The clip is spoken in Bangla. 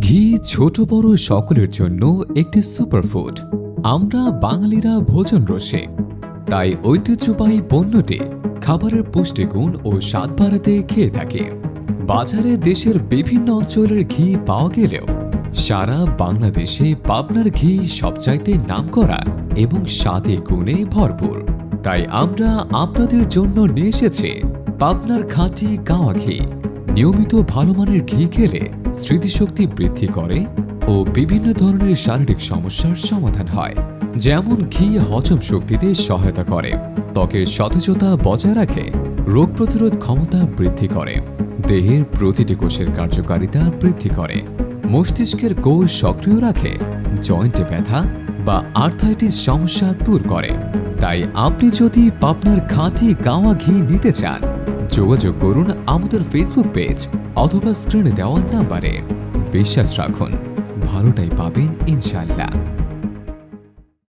ঘি ছোট বড় সকলের জন্য একটি সুপারফুড। আমরা বাঙালিরা ভোজন রসিক, তাই ঐতিহ্যবাহী পণ্যটি খাবারের পুষ্টিগুণ ও স্বাদ বাড়াতে খেয়ে থাকি। বাজারে দেশের বিভিন্ন অঞ্চলের ঘি পাওয়া গেলেও সারা বাংলাদেশে পাবনার ঘি সবচাইতে নামকরা এবং স্বাদে গুণে ভরপুর। তাই আমরা আপনাদের জন্য নিয়ে এসেছি পাবনার খাঁটি গাওয়া ঘি। নিয়মিত ভালো মানের ঘি খেলে স্মৃতিশক্তি বৃদ্ধি করে ও বিভিন্ন ধরনের শারীরিক সমস্যার সমাধান হয়। যেমন ঘি হজম শক্তিতে সহায়তা করে, ত্বকের সতেজতা বজায় রাখে, রোগ প্রতিরোধ ক্ষমতা বৃদ্ধি করে, দেহের প্রতিটি কোষের কার্যকারিতা বৃদ্ধি করে, মস্তিষ্কের কোষ সক্রিয় রাখে, জয়েন্টে ব্যথা বা আর্থাইটিস সমস্যা দূর করে। তাই আপনি যদি পাবনার খাঁটি গাওয়া ঘি নিতে চান, যোগাযোগ করুন আমাদের ফেসবুক পেজ অথবা স্ক্রিনে দেওয়া নাম্বারে। বিশ্বাস রাখুন, ভালোটাই পাবেন ইনশাআল্লাহ।